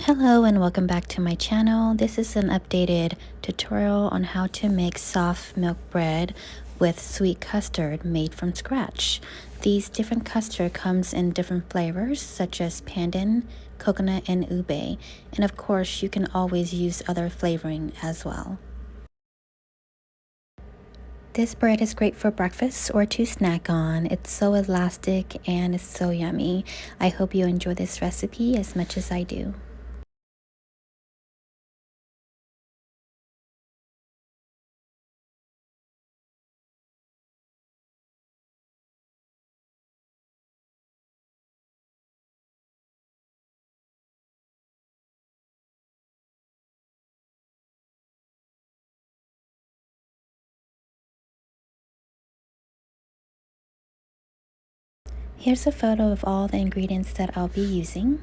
Hello and welcome back to my channel. This is an updated tutorial on how to make soft milk bread with sweet custard made from scratch. These different custard comes in different flavors such as pandan, coconut, and ube. And of course, you can always use other flavoring as well. This bread is great for breakfast or to snack on. It's so elastic and it's so yummy. I hope you enjoy this recipe as much as I do. Here's a photo of all the ingredients that I'll be using.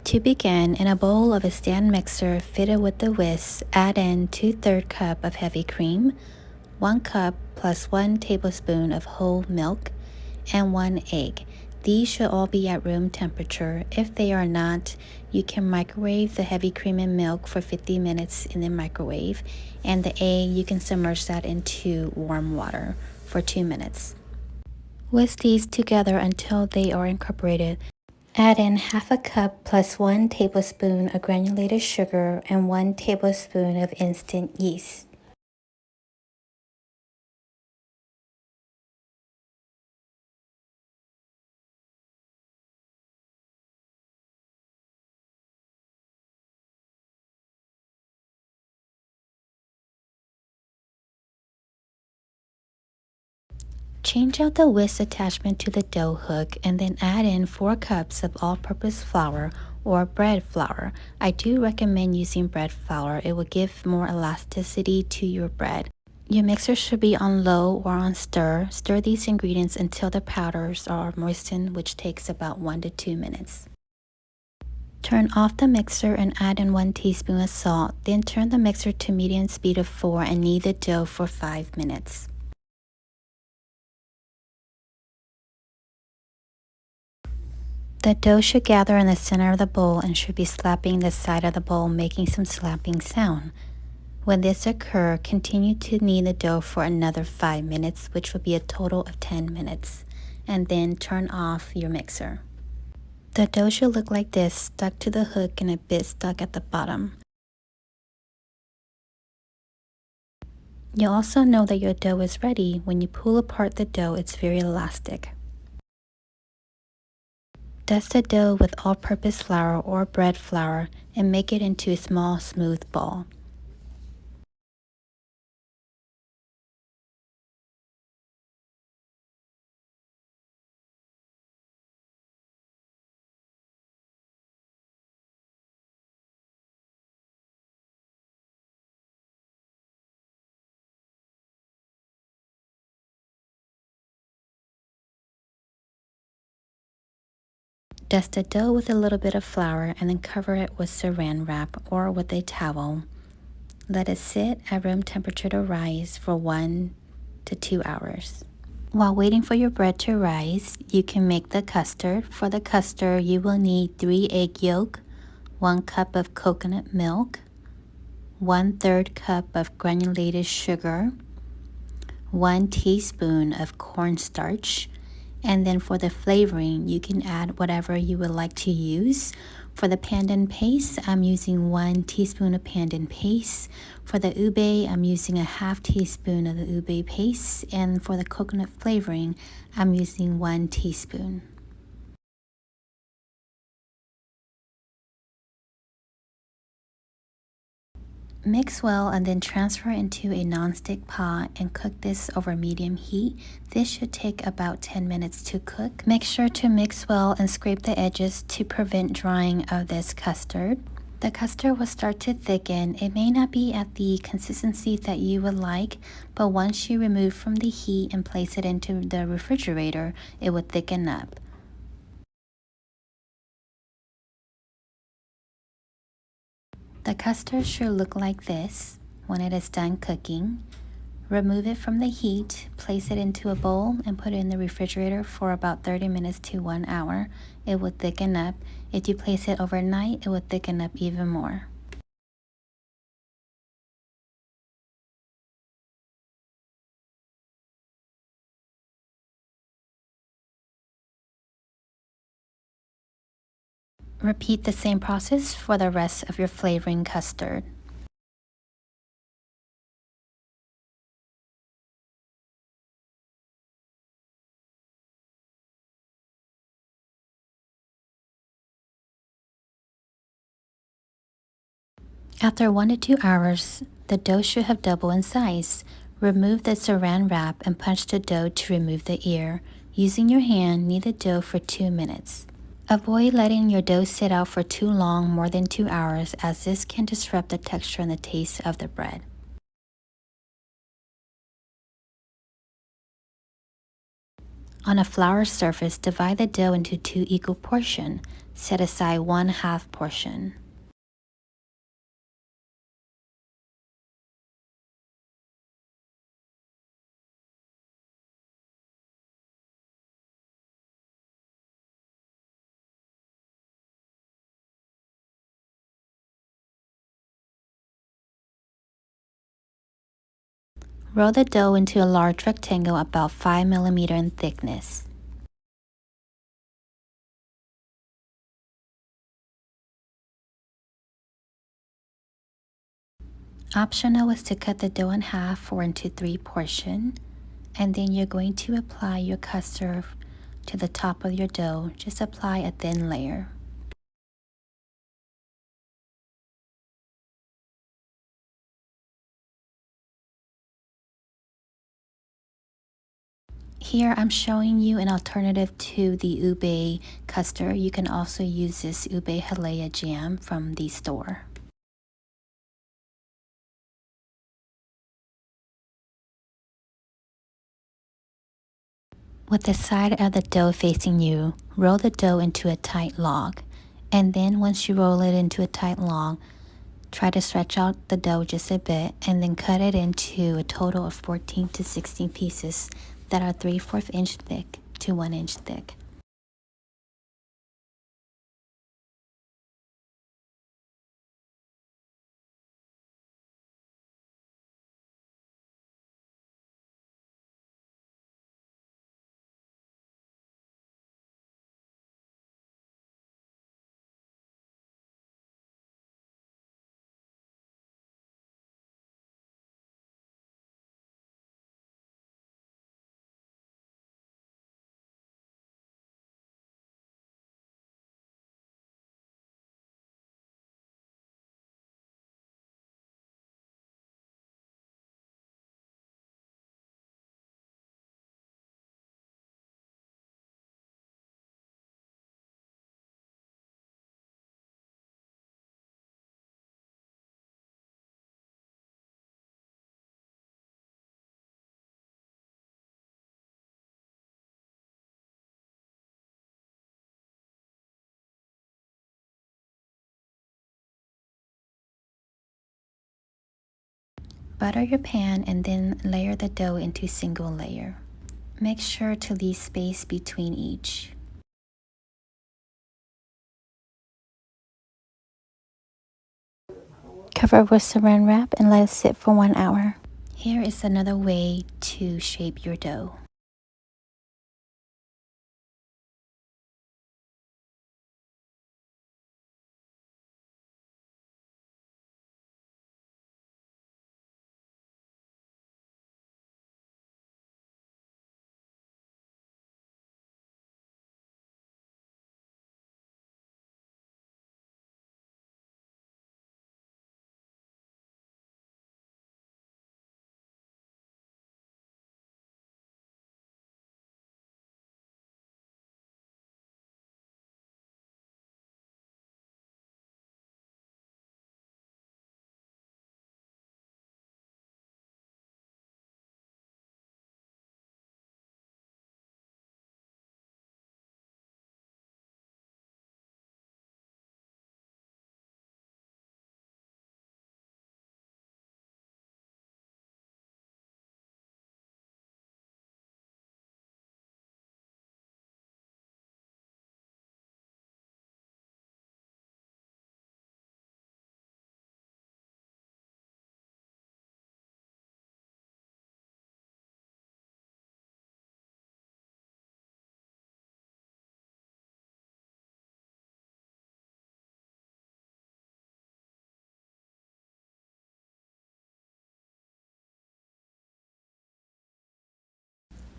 To begin, in a bowl of a stand mixer fitted with the whisk, add in 2/3 cup of heavy cream, 1 cup plus 1 tablespoon of whole milk, and 1 egg. These should all be at room temperature. If they are not, you can microwave the heavy cream and milk for 50 minutes in the microwave, and the egg you can submerge that into warm water for 2 minutes. Whisk these together until they are incorporated. Add in half a cup plus 1 tablespoon of granulated sugar and 1 tablespoon of instant yeast. Change out the whisk attachment to the dough hook and then add in 4 cups of all-purpose flour or bread flour. I do recommend using bread flour. It will give more elasticity to your bread. Your mixer should be on low or on stir. Stir these ingredients until the powders are moistened, which takes about 1 to 2 minutes. Turn off the mixer and add in 1 teaspoon of salt. Then turn the mixer to medium speed of 4 and knead the dough for 5 minutes. The dough should gather in the center of the bowl and should be slapping the side of the bowl, making some slapping sound. When this occurs, continue to knead the dough for another 5 minutes, which will be a total of 10 minutes, and then turn off your mixer. The dough should look like this, stuck to the hook and a bit stuck at the bottom. You'll also know that your dough is ready when you pull apart the dough. It's very elastic. Dust the dough with all-purpose flour or bread flour and make it into a small, smooth ball. Dust the dough with a little bit of flour and then cover it with saran wrap or with a towel. Let it sit at room temperature to rise for 1 to 2 hours. While waiting for your bread to rise, you can make the custard. For the custard, you will need 3 egg yolk, 1 cup of coconut milk, 1/3 cup of granulated sugar, 1 teaspoon of cornstarch, and then for the flavoring, you can add whatever you would like to use. For the pandan paste, I'm using 1 teaspoon of pandan paste. For the ube, I'm using a half teaspoon of the ube paste. And for the coconut flavoring, I'm using 1 teaspoon. Mix well and then transfer into a non-stick pot and cook this over medium heat. This should take about 10 minutes to cook. Make sure to mix well and scrape the edges to prevent drying of this custard. The custard will start to thicken. It may not be at the consistency that you would like, but once you remove from the heat and place it into the refrigerator, it will thicken up. The custard should look like this when it is done cooking. Remove it from the heat, place it into a bowl, and put it in the refrigerator for about 30 minutes to 1 hour. It will thicken up. If you place it overnight, it will thicken up even more. Repeat the same process for the rest of your flavoring custard. After 1 to 2 hours, the dough should have doubled in size. Remove the saran wrap and punch the dough to remove the ear. Using your hand, knead the dough for 2 minutes. Avoid letting your dough sit out for too long, more than 2 hours, as this can disrupt the texture and the taste of the bread. On a flour surface, divide the dough into 2 equal portions. Set aside 1/2 portion. Roll the dough into a large rectangle about 5 mm in thickness. Optional is to cut the dough in half or into 3 portions, and then you're going to apply your custard to the top of your dough. Just apply a thin layer. Here I'm showing you an alternative to the ube custard. You can also use this ube halea jam from the store. With the side of the dough facing you, roll the dough into a tight log. And then once you roll it into a tight log, try to stretch out the dough just a bit and then cut it into a total of 14 to 16 pieces that are 3/4 inch thick to 1 inch thick. Butter your pan and then layer the dough into single layer. Make sure to leave space between each. Cover with saran wrap and let it sit for 1 hour. Here is another way to shape your dough.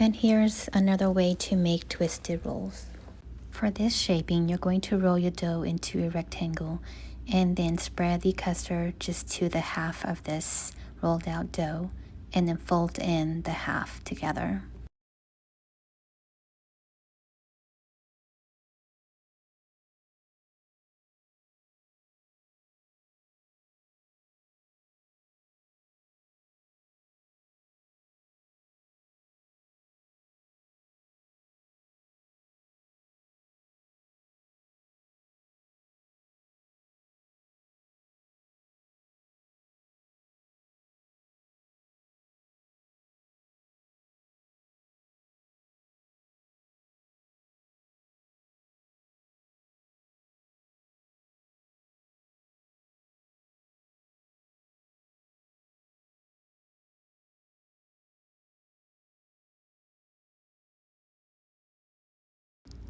And here's another way to make twisted rolls. For this shaping, you're going to roll your dough into a rectangle and then spread the custard just to the half of this rolled out dough and then fold in the half together.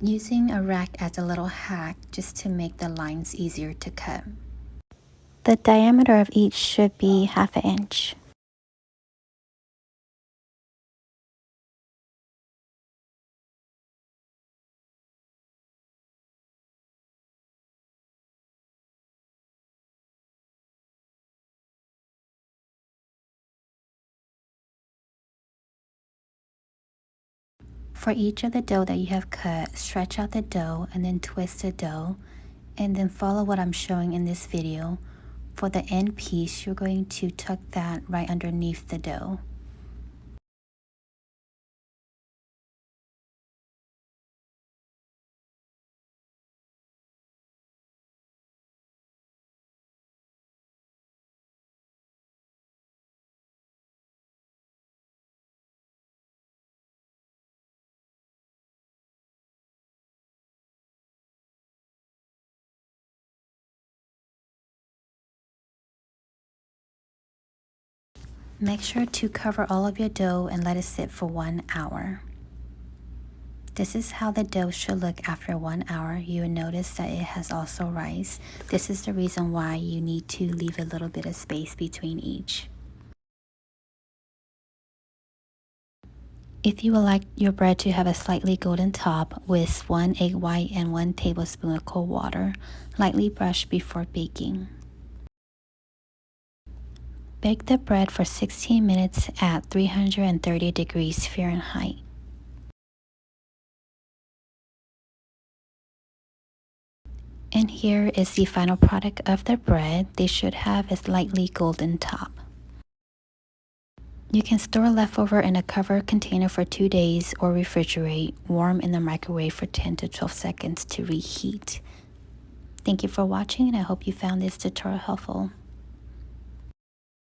Using a rack as a little hack just to make the lines easier to cut. The diameter of each should be 1/2 inch. For each of the dough that you have cut, stretch out the dough and then twist the dough, and then follow what I'm showing in this video. For the end piece, you're going to tuck that right underneath the dough. Make sure to cover all of your dough and let it sit for 1 hour. This is how the dough should look after 1 hour. You will notice that it has also rise. This is the reason why you need to leave a little bit of space between each. If you would like your bread to have a slightly golden top, whisk 1 egg white and 1 tablespoon of cold water. Lightly brush before baking. Bake the bread for 16 minutes at 330 degrees Fahrenheit. And here is the final product of the bread. They should have a slightly golden top. You can store leftover in a covered container for 2 days or refrigerate, warm in the microwave for 10 to 12 seconds to reheat. Thank you for watching, and I hope you found this tutorial helpful.